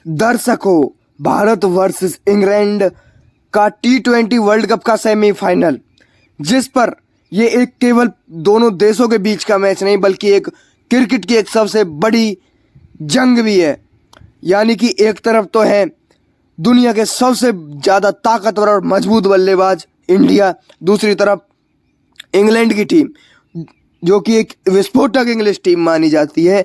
दर्शकों, Bharat versus England का T20 world cup का सेमीफाइनल, जिस पर ये एक केवल दोनों देशों के बीच का मैच नहीं बल्कि एक क्रिकेट की एक सबसे बड़ी जंग भी है। यानी कि एक तरफ तो है दुनिया के सबसे ज़्यादा ताकतवर और मजबूत बल्लेबाज इंडिया, दूसरी तरफ इंग्लैंड की टीम जो कि एक विस्फोटक इंग्लिश टीम मानी जाती है।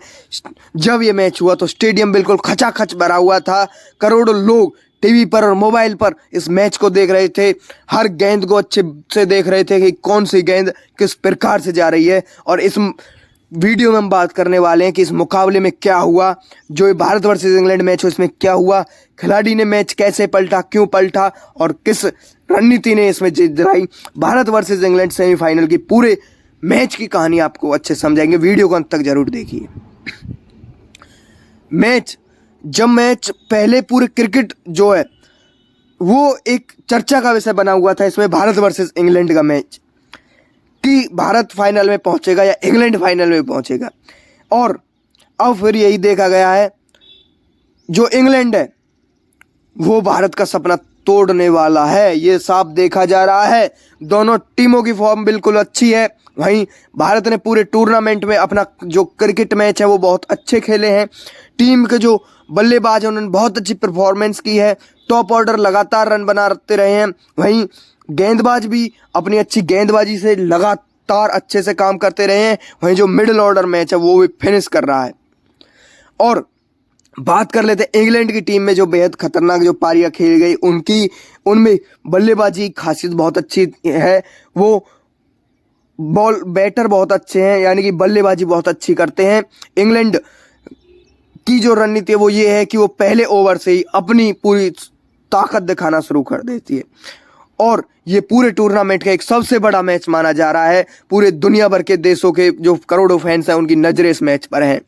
जब ये मैच हुआ तो स्टेडियम बिल्कुल खचाखच भरा हुआ था। करोड़ों लोग टीवी पर और मोबाइल पर इस मैच को देख रहे थे। हर गेंद को अच्छे से देख रहे थे कि कौन सी गेंद किस प्रकार से जा रही है। और इस वीडियो में हम बात करने वाले हैं कि इस मुकाबले में क्या हुआ, जो भारत वर्सेस इंग्लैंड मैच हो इसमें क्या हुआ, खिलाड़ी ने मैच कैसे पलटा, क्यों पलटा और किस रणनीति ने इसमें जीत दिलाई। भारत वर्सेस इंग्लैंड सेमीफाइनल की पूरे मैच की कहानी आपको अच्छे समझाएंगे। वीडियो को अंत तक जरूर देखिए। मैच पहले पूरे क्रिकेट जो है वो एक चर्चा का विषय बना हुआ था। इसमें भारत वर्सेस इंग्लैंड का मैच कि भारत फाइनल में पहुंचेगा या इंग्लैंड फाइनल में पहुंचेगा। और अब फिर यही देखा गया है, जो इंग्लैंड है वो भारत का सपना तोड़ने वाला है। ये साफ देखा जा रहा है। दोनों टीमों की फॉर्म बिल्कुल अच्छी है। वहीं भारत ने पूरे टूर्नामेंट में अपना जो क्रिकेट मैच है वो बहुत अच्छे खेले हैं। टीम के जो बल्लेबाज हैं उन्होंने बहुत अच्छी परफॉर्मेंस की है। टॉप ऑर्डर लगातार रन बनाते रहे हैं। वहीं गेंदबाज भी अपनी अच्छी गेंदबाजी से लगातार अच्छे से काम करते रहे हैं। वहीं जो मिडिल ऑर्डर मैच है वो भी फिनिश कर रहा है। और बात कर लेते हैं इंग्लैंड की टीम में जो बेहद खतरनाक जो पारियां खेली गई उनमें बल्लेबाजी खासियत बहुत अच्छी है। वो बैटर बहुत अच्छे हैं, यानी कि बल्लेबाजी बहुत अच्छी करते हैं। इंग्लैंड की जो रणनीति है वो ये है कि वो पहले ओवर से ही अपनी पूरी ताकत दिखाना शुरू कर देती है। और ये पूरे टूर्नामेंट का एक सबसे बड़ा मैच माना जा रहा है। पूरे दुनिया भर के देशों के जो करोड़ों फैंस हैं उनकी नजरें इस मैच पर हैं।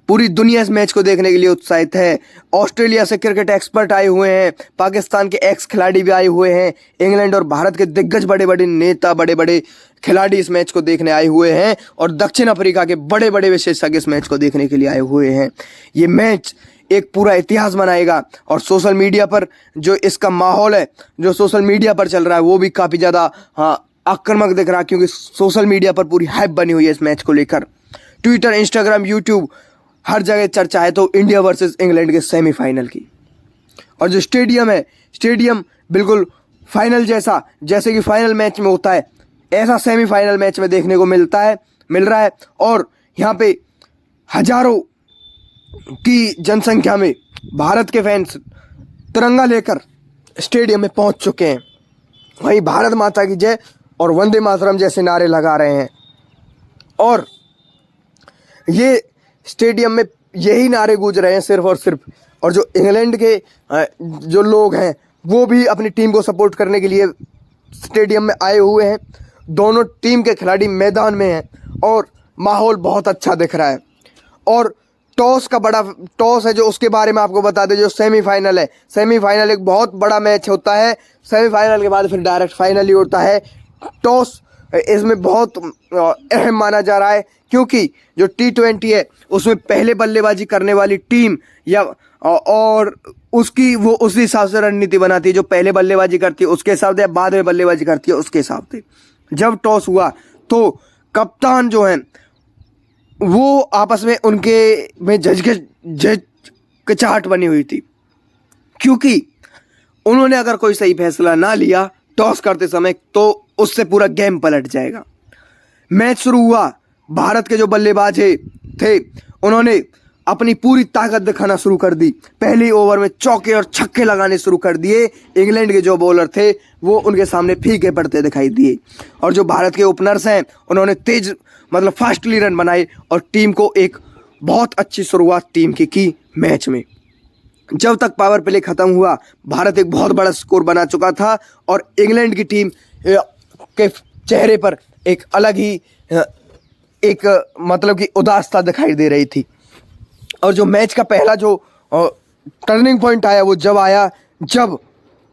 पूरी दुनिया इस मैच को देखने के लिए उत्साहित है। ऑस्ट्रेलिया से क्रिकेट एक्सपर्ट आए हुए हैं, पाकिस्तान के एक्स खिलाड़ी भी आए हुए हैं। इंग्लैंड और भारत के दिग्गज बड़े बड़े नेता, बड़े बड़े खिलाड़ी इस मैच को देखने आए हुए हैं। और दक्षिण अफ्रीका के बड़े बड़े विशेषज्ञ इस मैच को देखने के लिए आए हुए हैं। ये मैच एक पूरा इतिहास बनाएगा। और सोशल मीडिया पर जो इसका माहौल है, जो सोशल मीडिया पर चल रहा है वो भी काफ़ी ज़्यादा आक्रामक दिख रहा है, क्योंकि सोशल मीडिया पर पूरी हाइप बनी हुई है इस मैच को लेकर। ट्विटर, इंस्टाग्राम, यूट्यूब हर जगह चर्चा है तो इंडिया वर्सेस इंग्लैंड के सेमीफाइनल की। और जो स्टेडियम है, स्टेडियम बिल्कुल फाइनल जैसे कि फाइनल मैच में होता है ऐसा सेमीफाइनल मैच में देखने को मिल रहा है। और यहाँ पे हजारों की जनसंख्या में भारत के फैंस तिरंगा लेकर स्टेडियम में पहुंच चुके हैं। वहीं भारत माता की जय और वंदे मातरम जैसे नारे लगा रहे हैं। और ये स्टेडियम में यही नारे गूंज रहे हैं सिर्फ और सिर्फ। और जो इंग्लैंड के जो लोग हैं वो भी अपनी टीम को सपोर्ट करने के लिए स्टेडियम में आए हुए हैं। दोनों टीम के खिलाड़ी मैदान में हैं और माहौल बहुत अच्छा दिख रहा है। और टॉस है जो उसके बारे में आपको बता दें, जो सेमीफाइनल है, सेमीफाइनल एक बहुत बड़ा मैच होता है। सेमीफाइनल के बाद फिर डायरेक्ट फाइनल ही होता है। टॉस इसमें बहुत अहम माना जा रहा है, क्योंकि जो T20 है उसमें पहले बल्लेबाजी करने वाली टीम और उसकी वो उस हिसाब से रणनीति बनाती है। जो पहले बल्लेबाजी करती है उसके हिसाब से, बाद में बल्लेबाजी करती है उसके हिसाब से। जब टॉस हुआ तो कप्तान जो हैं वो आपस में उनके में झचकिचाहट बनी हुई थी, क्योंकि उन्होंने अगर कोई सही फैसला ना लिया टॉस करते समय तो उससे पूरा गेम पलट जाएगा। मैच शुरू हुआ, भारत के जो बल्लेबाज थे उन्होंने अपनी पूरी ताकत दिखाना शुरू कर दी। पहले ओवर में चौके और छक्के लगाने शुरू कर दिए। इंग्लैंड के जो बॉलर थे वो उनके सामने फीके पड़ते दिखाई दिए। और जो भारत के ओपनर्स हैं उन्होंने फास्टली रन बनाए और टीम को एक बहुत अच्छी शुरुआत टीम की मैच में। जब तक पावर प्ले खत्म हुआ भारत एक बहुत बड़ा स्कोर बना चुका था और इंग्लैंड की टीम के चेहरे पर एक अलग ही कि उदासता दिखाई दे रही थी। और जो मैच का पहला जो टर्निंग पॉइंट आया वो जब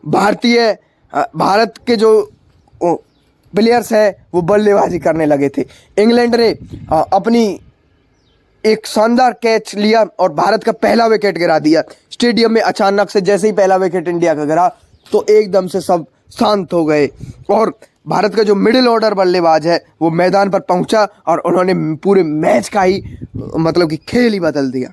भारत के जो प्लेयर्स हैं वो बल्लेबाजी करने लगे थे। इंग्लैंड ने अपनी एक शानदार कैच लिया और भारत का पहला विकेट गिरा दिया। स्टेडियम में अचानक से जैसे ही पहला विकेट इंडिया का गिरा तो एकदम से सब शांत हो गए और भारत का जो मिडिल ऑर्डर बल्लेबाज है वो मैदान पर पहुंचा और उन्होंने पूरे मैच का ही मतलब कि खेल ही बदल दिया।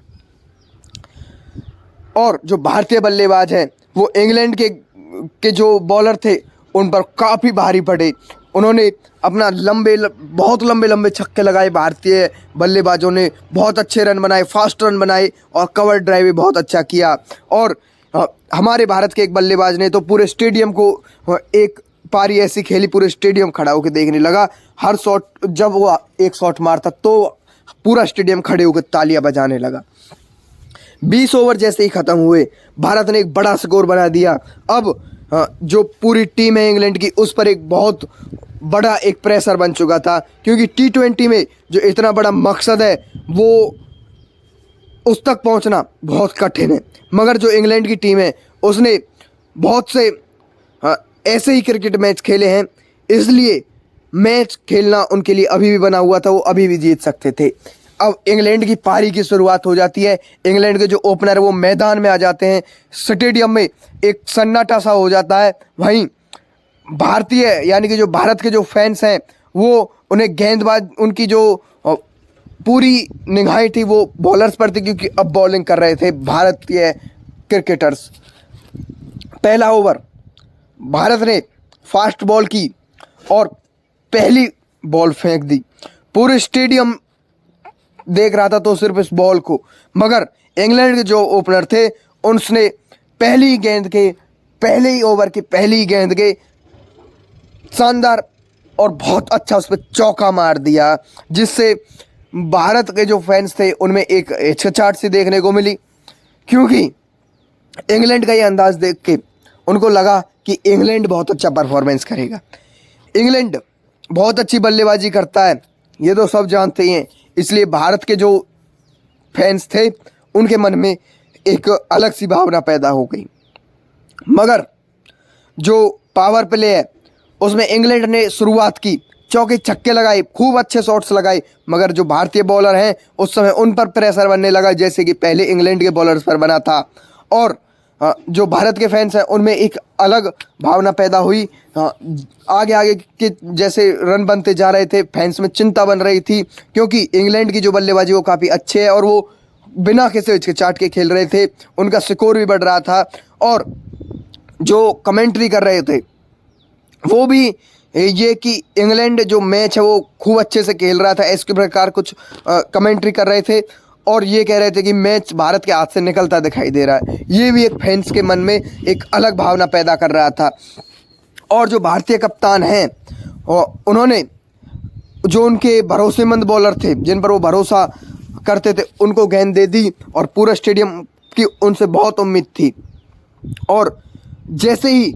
और जो भारतीय बल्लेबाज हैं वो इंग्लैंड के जो बॉलर थे उन पर काफ़ी भारी पड़े। उन्होंने अपना बहुत लंबे छक्के लगाए। भारतीय बल्लेबाजों ने बहुत अच्छे रन बनाए, फास्ट रन बनाए और कवर ड्राइव भी बहुत अच्छा किया। और हमारे भारत के एक बल्लेबाज ने तो पूरे स्टेडियम को एक पारी ऐसी खेली, पूरे स्टेडियम खड़ा होकर देखने लगा। हर शॉट जब वो एक शॉट मारता तो पूरा स्टेडियम खड़े होकर तालियां बजाने लगा। 20 ओवर जैसे ही ख़त्म हुए भारत ने एक बड़ा स्कोर बना दिया। अब जो पूरी टीम है इंग्लैंड की उस पर एक बहुत बड़ा एक प्रेशर बन चुका था, क्योंकि T20 में जो इतना बड़ा मकसद है वो उस तक पहुंचना बहुत कठिन है। मगर जो इंग्लैंड की टीम है उसने बहुत से ऐसे ही क्रिकेट मैच खेले हैं, इसलिए मैच खेलना उनके लिए अभी भी बना हुआ था, वो अभी भी जीत सकते थे। अब इंग्लैंड की पारी की शुरुआत हो जाती है। इंग्लैंड के जो ओपनर है वो मैदान में आ जाते हैं। स्टेडियम में एक सन्नाटा सा हो जाता है। वहीं भारतीय यानी कि जो भारत के जो फैंस हैं वो उन्हें गेंदबाज उनकी जो पूरी निगाहें थी वो बॉलर्स पर थी, क्योंकि अब बॉलिंग कर रहे थे भारतीय क्रिकेटर्स। पहला ओवर भारत ने फास्ट बॉल की और पहली बॉल फेंक दी। पूरे स्टेडियम देख रहा था तो सिर्फ इस बॉल को, मगर इंग्लैंड के जो ओपनर थे उनने पहली गेंद के पहले ही ओवर की पहली गेंद के शानदार और बहुत अच्छा उस पर चौका मार दिया, जिससे भारत के जो फैंस थे उनमें एक हिचकिचाहट सी देखने को मिली, क्योंकि इंग्लैंड का ये अंदाज देख के उनको लगा कि इंग्लैंड बहुत अच्छा परफॉर्मेंस करेगा। इंग्लैंड बहुत अच्छी बल्लेबाजी करता है, ये तो सब जानते ही हैं। इसलिए भारत के जो फैंस थे उनके मन में एक अलग सी भावना पैदा हो गई। मगर जो पावर प्ले है उसमें इंग्लैंड ने शुरुआत की, चौके छक्के लगाए, खूब अच्छे शॉट्स लगाए, मगर जो भारतीय बॉलर हैं उस समय उन पर प्रेशर बनने लगा, जैसे कि पहले इंग्लैंड के बॉलर्स पर बना था। और जो भारत के फैंस हैं उनमें एक अलग भावना पैदा हुई। आगे आगे के जैसे रन बनते जा रहे थे, फैंस में चिंता बन रही थी, क्योंकि इंग्लैंड की जो बल्लेबाजी वो काफ़ी अच्छे है और वो बिना किसी हिचकिचाहट के खेल रहे थे। उनका स्कोर भी बढ़ रहा था और जो कमेंट्री कर रहे थे वो भी ये कि इंग्लैंड जो मैच है वो खूब अच्छे से खेल रहा था, इसके प्रकार कुछ कमेंट्री कर रहे थे और ये कह रहे थे कि मैच भारत के हाथ से निकलता दिखाई दे रहा है। ये भी एक फैंस के मन में एक अलग भावना पैदा कर रहा था। और जो भारतीय कप्तान हैं उन्होंने जो उनके भरोसेमंद बॉलर थे जिन पर वो भरोसा करते थे उनको गेंद दे दी और पूरा स्टेडियम की उनसे बहुत उम्मीद थी। और जैसे ही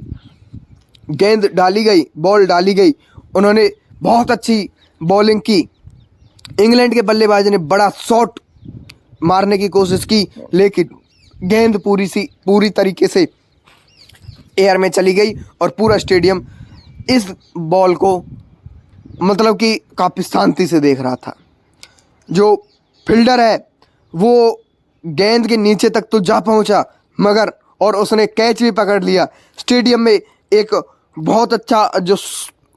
गेंद डाली गई, बॉल डाली गई, उन्होंने बहुत अच्छी बॉलिंग की। इंग्लैंड के बल्लेबाज ने बड़ा शॉट मारने की कोशिश की, लेकिन गेंद पूरी तरीके से एयर में चली गई और पूरा स्टेडियम इस बॉल को मतलब कि काफ़ी शांति से देख रहा था। जो फील्डर है वो गेंद के नीचे तक तो जा पहुंचा, मगर और उसने कैच भी पकड़ लिया। स्टेडियम में एक बहुत अच्छा जो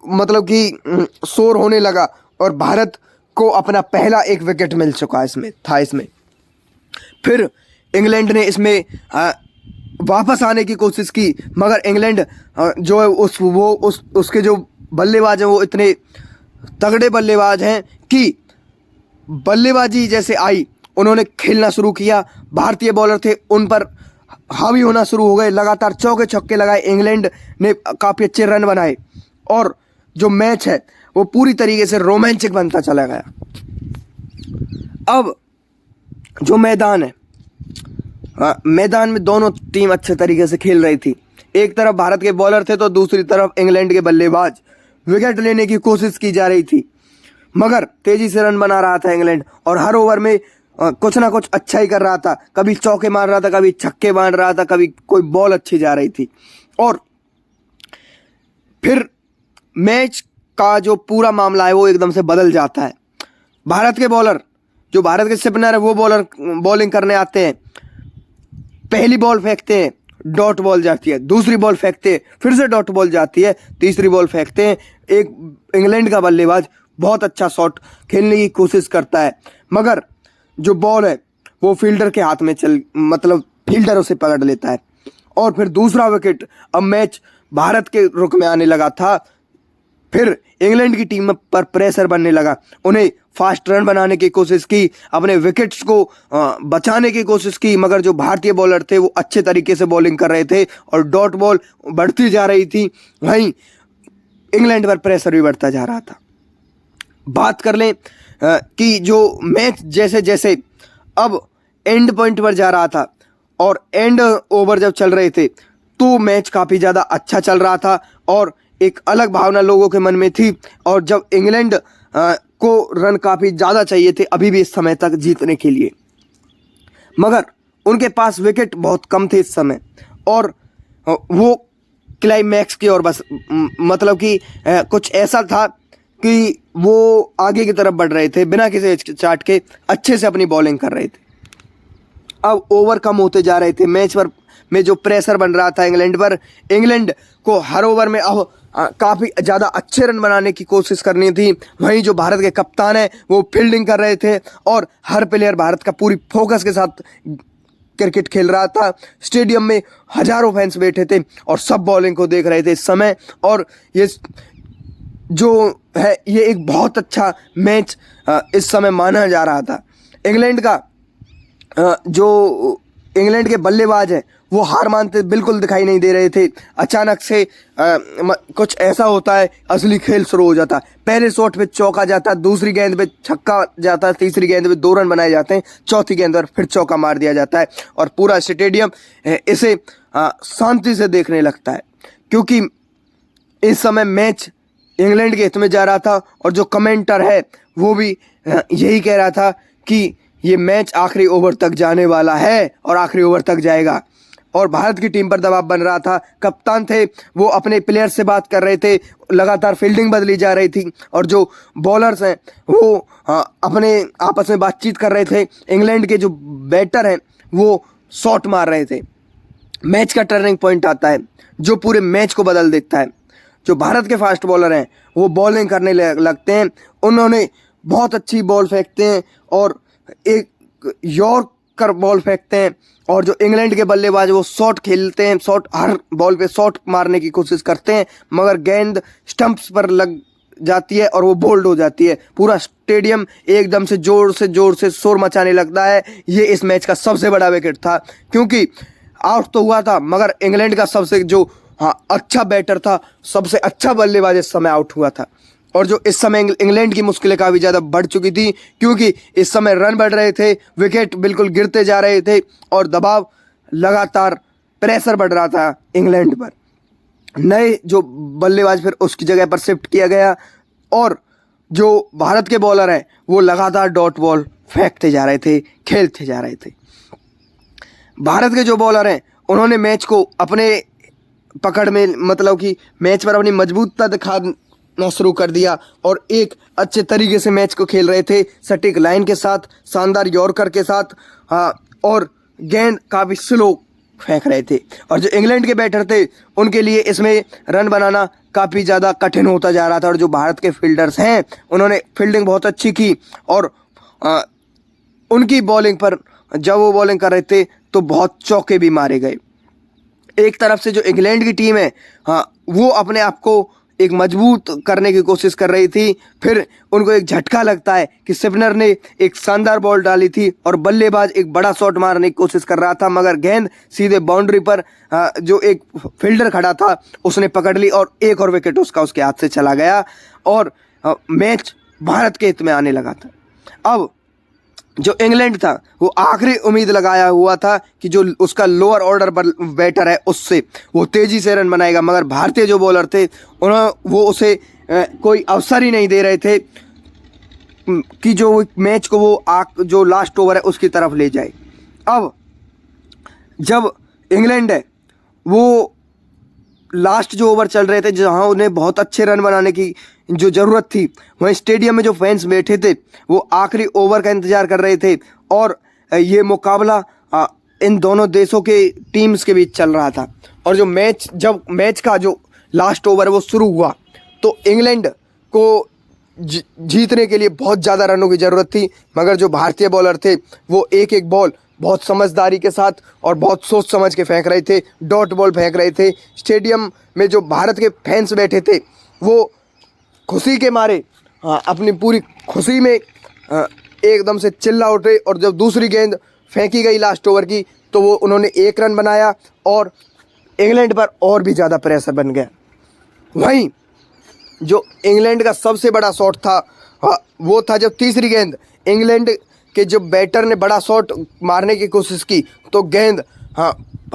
मतलब कि शोर होने लगा और भारत को अपना पहला एक विकेट मिल चुका इसमें। फिर इंग्लैंड ने इसमें वापस आने की कोशिश की, मगर इंग्लैंड जो है उसके जो बल्लेबाज हैं वो इतने तगड़े बल्लेबाज हैं कि बल्लेबाजी जैसे आई उन्होंने खेलना शुरू किया। भारतीय बॉलर थे उन पर हावी होना शुरू हो गए, लगातार चौके छक्के लगाए, इंग्लैंड ने काफ़ी अच्छे रन बनाए और जो मैच है वो पूरी तरीके से रोमांचक बनता चला गया। अब जो मैदान है, मैदान में दोनों टीम अच्छे तरीके से खेल रही थी। एक तरफ भारत के बॉलर थे तो दूसरी तरफ इंग्लैंड के बल्लेबाज, विकेट लेने की कोशिश की जा रही थी, मगर तेजी से रन बना रहा था इंग्लैंड और हर ओवर में कुछ ना कुछ अच्छा ही कर रहा था। कभी चौके मार रहा था, कभी छक्के मार रहा था, कभी कोई बॉल अच्छी जा रही थी। और फिर मैच का जो पूरा मामला है वो एकदम से बदल जाता है। भारत के बॉलर जो भारत के स्पिनर है वो बॉलिंग करने आते हैं, पहली बॉल फेंकते हैं, डॉट बॉल जाती है, दूसरी बॉल फेंकते हैं, फिर से डॉट बॉल जाती है, तीसरी बॉल फेंकते हैं। एक इंग्लैंड का बल्लेबाज बहुत अच्छा शॉट खेलने की कोशिश करता है, मगर जो बॉल है वो फील्डर के हाथ में मतलब फील्डर उसे पकड़ लेता है और फिर दूसरा विकेट। अब मैच भारत के रुख में आने लगा था, फिर इंग्लैंड की टीम पर प्रेशर बनने लगा, उन्हें फास्ट रन बनाने की कोशिश की, अपने विकेट्स को बचाने की कोशिश की, मगर जो भारतीय बॉलर थे वो अच्छे तरीके से बॉलिंग कर रहे थे और डॉट बॉल बढ़ती जा रही थी, वहीं इंग्लैंड पर प्रेशर भी बढ़ता जा रहा था। बात कर लें कि जो मैच जैसे जैसे अब एंड पॉइंट पर जा रहा था और एंड ओवर जब चल रहे थे तो मैच काफ़ी ज़्यादा अच्छा चल रहा था और एक अलग भावना लोगों के मन में थी। और जब इंग्लैंड को रन काफ़ी ज़्यादा चाहिए थे अभी भी इस समय तक जीतने के लिए, मगर उनके पास विकेट बहुत कम थे इस समय और वो क्लाइमैक्स की ओर बस मतलब कि कुछ ऐसा था कि वो आगे की तरफ बढ़ रहे थे, बिना किसी हिचकिचाहट के अच्छे से अपनी बॉलिंग कर रहे थे। अब ओवर कम होते जा रहे थे, मैच पर में जो प्रेशर बन रहा था इंग्लैंड पर, इंग्लैंड को हर ओवर में अब काफ़ी ज़्यादा अच्छे रन बनाने की कोशिश करनी थी। वहीं जो भारत के कप्तान हैं वो फील्डिंग कर रहे थे और हर प्लेयर भारत का पूरी फोकस के साथ क्रिकेट खेल रहा था। स्टेडियम में हजारों फैंस बैठे थे और सब बॉलिंग को देख रहे थे इस समय, और ये जो है ये एक बहुत अच्छा मैच इस समय माना जा रहा था। इंग्लैंड का जो इंग्लैंड के बल्लेबाज हैं वो हार मानते बिल्कुल दिखाई नहीं दे रहे थे। अचानक से कुछ ऐसा होता है, असली खेल शुरू हो जाता है। पहले शॉट पे चौका जाता है, दूसरी गेंद पे छक्का जाता है, तीसरी गेंद पे 2 रन बनाए जाते हैं, चौथी गेंद पर फिर चौका मार दिया जाता है और पूरा स्टेडियम इसे शांति से देखने लगता है, क्योंकि इस समय मैच इंग्लैंड के हित में जा रहा था। और जो कमेंटर है वो भी यही कह रहा था कि ये मैच आखिरी ओवर तक जाने वाला है और आखिरी ओवर तक जाएगा। और भारत की टीम पर दबाव बन रहा था। कप्तान थे वो अपने प्लेयर से बात कर रहे थे, लगातार फील्डिंग बदली जा रही थी और जो बॉलर्स हैं वो अपने आपस में बातचीत कर रहे थे। इंग्लैंड के जो बैटर हैं वो शॉट मार रहे थे। मैच का टर्निंग पॉइंट आता है जो पूरे मैच को बदल देता है। जो भारत के फास्ट बॉलर हैं वो बॉलिंग करने लगते हैं, उन्होंने बहुत अच्छी बॉल फेंकते हैं और एक यॉर्कर बॉल फेंकते हैं। और जो इंग्लैंड के बल्लेबाज वो शॉट खेलते हैं, शॉट हर बॉल पे शॉट मारने की कोशिश करते हैं, मगर गेंद स्टंप्स पर लग जाती है और वो बोल्ड हो जाती है। पूरा स्टेडियम एकदम से जोर से शोर मचाने लगता है। ये इस मैच का सबसे बड़ा विकेट था, क्योंकि आउट तो हुआ था मगर इंग्लैंड का सबसे जो अच्छा बैटर था, सबसे अच्छा बल्लेबाज इस समय आउट हुआ था। और जो इस समय इंग्लैंड की मुश्किलें काफ़ी ज़्यादा बढ़ चुकी थी, क्योंकि इस समय रन बढ़ रहे थे, विकेट बिल्कुल गिरते जा रहे थे और दबाव लगातार प्रेशर बढ़ रहा था इंग्लैंड पर। नए जो बल्लेबाज फिर उसकी जगह पर शिफ्ट किया गया और जो भारत के बॉलर हैं वो लगातार डॉट बॉल फेंकते जा रहे थे, खेलते जा रहे थे। भारत के जो बॉलर हैं उन्होंने मैच को अपने पकड़ में, मतलब कि मैच पर अपनी मजबूतता दिखाना शुरू कर दिया और एक अच्छे तरीके से मैच को खेल रहे थे, सटीक लाइन के साथ, शानदार यॉर्कर के साथ, और गेंद काफ़ी स्लो फेंक रहे थे। और जो इंग्लैंड के बैटर थे उनके लिए इसमें रन बनाना काफ़ी ज़्यादा कठिन होता जा रहा था। और जो भारत के फील्डर्स हैं उन्होंने फील्डिंग बहुत अच्छी की और उनकी बॉलिंग पर जब वो बॉलिंग कर रहे थे तो बहुत चौके भी मारे गए। एक तरफ से जो इंग्लैंड की टीम है वो अपने आप को एक मजबूत करने की कोशिश कर रही थी, फिर उनको एक झटका लगता है कि स्पिनर ने एक शानदार बॉल डाली थी और बल्लेबाज एक बड़ा शॉट मारने की कोशिश कर रहा था, मगर गेंद सीधे बाउंड्री पर जो एक फील्डर खड़ा था उसने पकड़ ली और एक और विकेट उसके हाथ से चला गया और मैच भारत के हित में आने लगा था। अब जो इंग्लैंड था वो आखिरी उम्मीद लगाया हुआ था कि जो उसका लोअर ऑर्डर बैटर है उससे वो तेज़ी से रन बनाएगा, मगर भारतीय जो बॉलर थे वो उसे कोई अवसर ही नहीं दे रहे थे कि जो मैच को वो जो लास्ट ओवर है उसकी तरफ ले जाए। अब जब इंग्लैंड है वो लास्ट जो ओवर चल रहे थे, जहां उन्हें बहुत अच्छे रन बनाने की जो ज़रूरत थी, वहीं स्टेडियम में जो फैंस बैठे थे वो आखिरी ओवर का इंतज़ार कर रहे थे। और ये मुकाबला इन दोनों देशों के टीम्स के बीच चल रहा था। और जब मैच का जो लास्ट ओवर है वो शुरू हुआ, तो इंग्लैंड को जीतने के लिए बहुत ज़्यादा रनों की ज़रूरत थी, मगर जो भारतीय बॉलर थे वो एक एक बॉल बहुत समझदारी के साथ और बहुत सोच समझ के फेंक रहे थे, डॉट बॉल फेंक रहे थे। स्टेडियम में जो भारत के फैंस बैठे थे वो खुशी के मारे अपनी पूरी खुशी में एकदम से चिल्ला उठे। और जब दूसरी गेंद फेंकी गई लास्ट ओवर की, तो वो उन्होंने 1 रन बनाया और इंग्लैंड पर और भी ज़्यादा प्रेशर बन गया। वहीं जो इंग्लैंड का सबसे बड़ा शॉट था वो था जब तीसरी गेंद इंग्लैंड के जो बैटर ने बड़ा शॉट मारने की कोशिश की, तो गेंद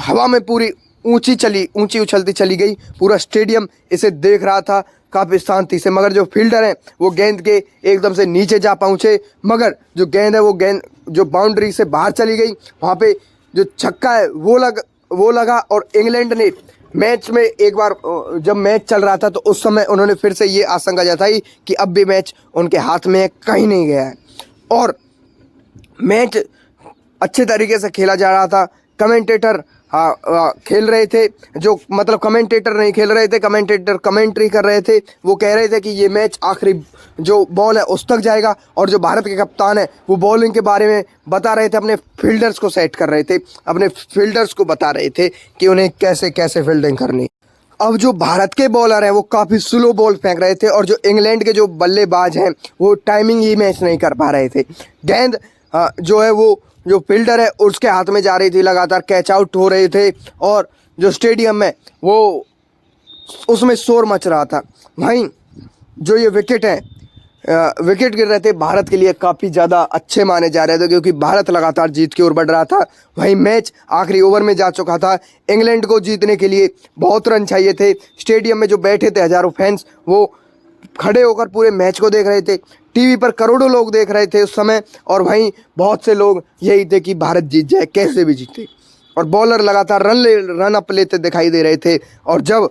हवा में पूरी ऊंची उछलती चली गई। पूरा स्टेडियम इसे देख रहा था काफ़ी शांति से, मगर जो फील्डर हैं वो गेंद के एकदम से नीचे जा पहुँचे, मगर जो गेंद है वो गेंद जो बाउंड्री से बाहर चली गई। वहाँ पे जो छक्का है वो लगा और इंग्लैंड ने मैच में एक बार जब मैच चल रहा था तो उस समय उन्होंने फिर से ये आशंका जताई कि अब भी मैच उनके हाथ में कहीं नहीं गया है। और मैच अच्छे तरीके से खेला जा रहा था। कमेंटेटर खेल रहे थे, जो मतलब कमेंटेटर नहीं खेल रहे थे, कमेंटेटर कमेंट्री कर रहे थे। वो कह रहे थे कि ये मैच आखिरी जो बॉल है उस तक जाएगा। और जो भारत के कप्तान है वो बॉलिंग के बारे में बता रहे थे, अपने फील्डर्स को सेट कर रहे थे, अपने फील्डर्स को बता रहे थे कि उन्हें कैसे कैसे फील्डिंग करनी। अब जो भारत के बॉलर हैं वो काफ़ी स्लो बॉल फेंक रहे थे और जो इंग्लैंड के जो बल्लेबाज हैं वो टाइमिंग ही मैच नहीं कर पा रहे थे। गेंद जो है वो जो फील्डर है उसके हाथ में जा रही थी, लगातार कैच आउट हो रहे थे और जो स्टेडियम में वो उसमें शोर मच रहा था। वहीं जो ये विकेट हैं विकेट गिर रहे थे भारत के लिए काफ़ी ज़्यादा अच्छे माने जा रहे थे, क्योंकि भारत लगातार जीत की ओर बढ़ रहा था। वहीं मैच आखिरी ओवर में जा चुका था। इंग्लैंड को जीतने के लिए बहुत रन चाहिए थे। स्टेडियम में जो बैठे थे हज़ारों फैंस वो खड़े होकर पूरे मैच को देख रहे थे। टीवी पर करोड़ों लोग देख रहे थे उस समय, और वहीं बहुत से लोग यही थे कि भारत जीत जाए, कैसे भी जीते। और बॉलर लगातार रन अप लेते दिखाई दे रहे थे। और जब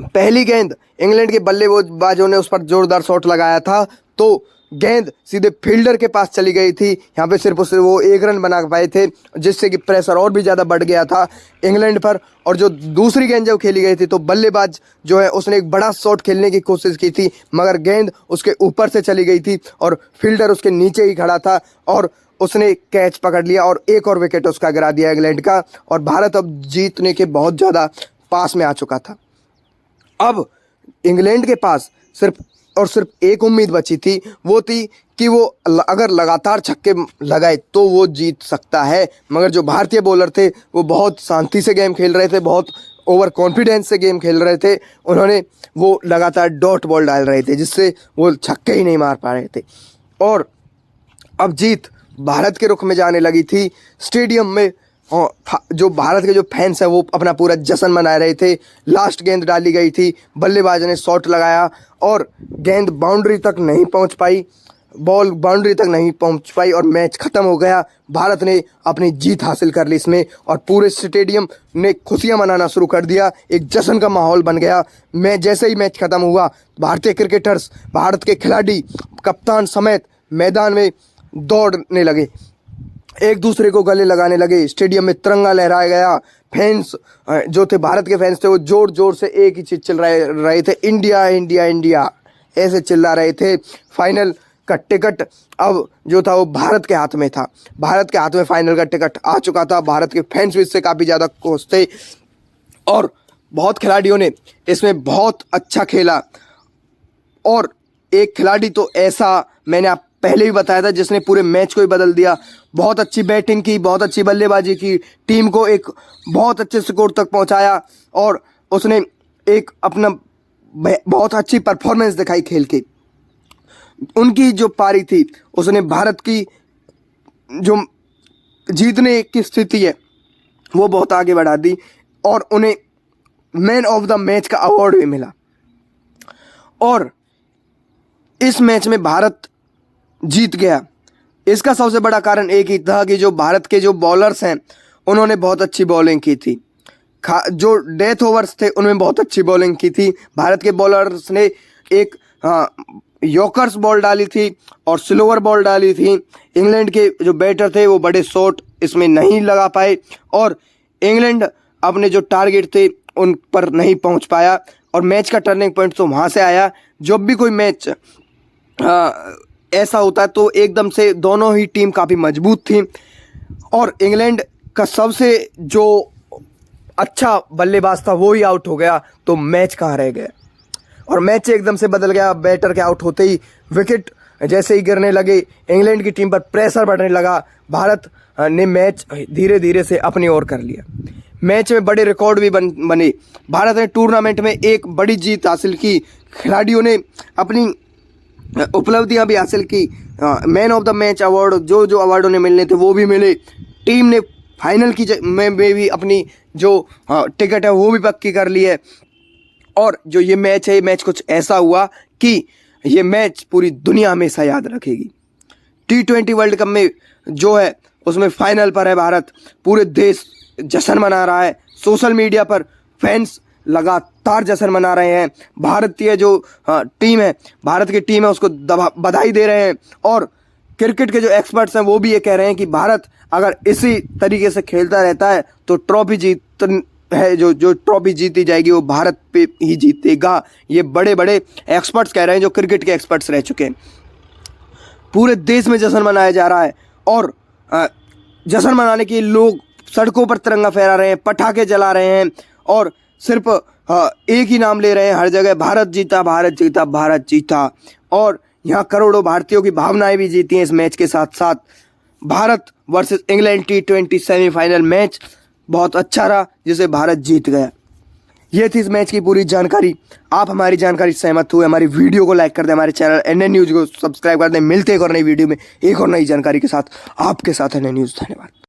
पहली गेंद इंग्लैंड के बल्लेबाजों ने उस पर जोरदार शॉट लगाया था तो गेंद सीधे फील्डर के पास चली गई थी। यहाँ पे सिर्फ उससे वो 1 रन बना पाए थे, जिससे कि प्रेशर और भी ज़्यादा बढ़ गया था इंग्लैंड पर। और जो दूसरी गेंद जब खेली गई थी तो बल्लेबाज जो है उसने एक बड़ा शॉट खेलने की कोशिश की थी, मगर गेंद उसके ऊपर से चली गई थी और फील्डर उसके नीचे ही खड़ा था और उसने कैच पकड़ लिया और एक और विकेट उसका गिरा दिया इंग्लैंड का। और भारत अब जीतने के बहुत ज़्यादा पास में आ चुका था। अब इंग्लैंड के पास सिर्फ एक उम्मीद बची थी, वो थी कि वो अगर लगातार छक्के लगाए तो वो जीत सकता है। मगर जो भारतीय बॉलर थे वो बहुत शांति से गेम खेल रहे थे, बहुत ओवर कॉन्फिडेंस से गेम खेल रहे थे। उन्होंने वो लगातार डॉट बॉल डाल रहे थे, जिससे वो छक्के ही नहीं मार पा रहे थे। और अब जीत भारत के रुख में जाने लगी थी। स्टेडियम में जो भारत के जो फैंस हैं वो अपना पूरा जश्न मना रहे थे। लास्ट गेंद डाली गई थी, बल्लेबाज ने शॉट लगाया और गेंद बाउंड्री तक नहीं पहुंच पाई, बॉल बाउंड्री तक नहीं पहुंच पाई और मैच ख़त्म हो गया। भारत ने अपनी जीत हासिल कर ली इसमें और पूरे स्टेडियम ने खुशियां मनाना शुरू कर दिया। एक जश्न का माहौल बन गया। जैसे ही मैच ख़त्म हुआ, भारतीय क्रिकेटर्स, भारत के खिलाड़ी, कप्तान समेत मैदान में दौड़ने लगे, एक दूसरे को गले लगाने लगे। स्टेडियम में तिरंगा लहराया गया। फैंस जो थे, भारत के फैंस थे, वो जोर जोर से एक ही चीज़ चिल्ला रहे थे, इंडिया इंडिया इंडिया, ऐसे चिल्ला रहे थे। फाइनल का टिकट अब जो था वो भारत के हाथ में था। भारत के हाथ में फाइनल का टिकट आ चुका था। भारत के फैंस भी इससे काफ़ी ज़्यादा खुश थे और बहुत खिलाड़ियों ने इसमें बहुत अच्छा खेला। और एक खिलाड़ी तो ऐसा मैंने आप पहले भी बताया था जिसने पूरे मैच को ही बदल दिया। बहुत अच्छी बैटिंग की, बहुत अच्छी बल्लेबाजी की, टीम को एक बहुत अच्छे स्कोर तक पहुंचाया और उसने एक अपना बहुत अच्छी परफॉर्मेंस दिखाई खेल के। उनकी जो पारी थी उसने भारत की जो जीतने की स्थिति है वो बहुत आगे बढ़ा दी और उन्हें मैन ऑफ द मैच का अवार्ड भी मिला। और इस मैच में भारत जीत गया। इसका सबसे बड़ा कारण एक ही था कि जो भारत के जो बॉलर्स हैं उन्होंने बहुत अच्छी बॉलिंग की थी। जो डेथ ओवर्स थे उनमें बहुत अच्छी बॉलिंग की थी। भारत के बॉलर्स ने एक यॉर्कर्स बॉल डाली थी और स्लोअर बॉल डाली थी। इंग्लैंड के जो बैटर थे वो बड़े शॉट इसमें नहीं लगा पाए और इंग्लैंड अपने जो टारगेट थे उन पर नहीं पहुंच पाया। और मैच का टर्निंग पॉइंट तो वहाँ से आया, जब भी कोई मैच ऐसा होता है तो एकदम से दोनों ही टीम काफ़ी मजबूत थी और इंग्लैंड का सबसे जो अच्छा बल्लेबाज था वो ही आउट हो गया, तो मैच कहाँ रह गया और मैच एकदम से बदल गया। बैटर के आउट होते ही विकेट जैसे ही गिरने लगे, इंग्लैंड की टीम पर प्रेशर बढ़ने लगा। भारत ने मैच धीरे धीरे से अपनी ओर कर लिया। मैच में बड़े रिकॉर्ड भी बने। भारत ने टूर्नामेंट में एक बड़ी जीत हासिल की। खिलाड़ियों ने अपनी उपलब्धियां भी हासिल की। Man of the match award, जो अवार्ड उन्हें मिलने थे वो भी मिले। टीम ने फाइनल की में भी अपनी जो टिकट है वो भी पक्की कर ली है। और जो ये मैच है, ये मैच कुछ ऐसा हुआ कि ये मैच पूरी दुनिया हमेशा याद रखेगी। T20 वर्ल्ड कप में जो है उसमें फाइनल पर है भारत। पूरे देश जश्न मना रहा है। सोशल मीडिया पर फैंस लगातार जश्न मना रहे हैं। भारतीय जो टीम है, भारत की टीम है, उसको बधाई दे रहे हैं। और क्रिकेट के जो एक्सपर्ट्स हैं वो भी ये कह रहे हैं कि भारत अगर इसी तरीके से खेलता रहता है तो ट्रॉफी जो ट्रॉफी जीती जाएगी वो भारत पे ही जीतेगा। ये बड़े बड़े एक्सपर्ट्स कह रहे हैं, जो क्रिकेट के एक्सपर्ट्स रह चुके हैं। पूरे देश में जश्न मनाया जा रहा है और जश्न मनाने के लोग सड़कों पर तिरंगा फहरा रहे हैं, पटाखे जला रहे हैं और सिर्फ एक ही नाम ले रहे हैं हर जगह, भारत जीता, भारत जीता, भारत जीता। और यहाँ करोड़ों भारतीयों की भावनाएं भी जीती हैं इस मैच के साथ साथ। Bharat versus England T20 semifinal match बहुत अच्छा रहा, जिसे भारत जीत गया। ये थी इस मैच की पूरी जानकारी। आप हमारी जानकारी से सहमत हुए, हमारी वीडियो को लाइक कर दें, हमारे चैनल NN न्यूज़ को सब्सक्राइब कर दें। मिलते हैं एक और नई वीडियो में एक और नई जानकारी के साथ। आपके साथ NN न्यूज़। धन्यवाद।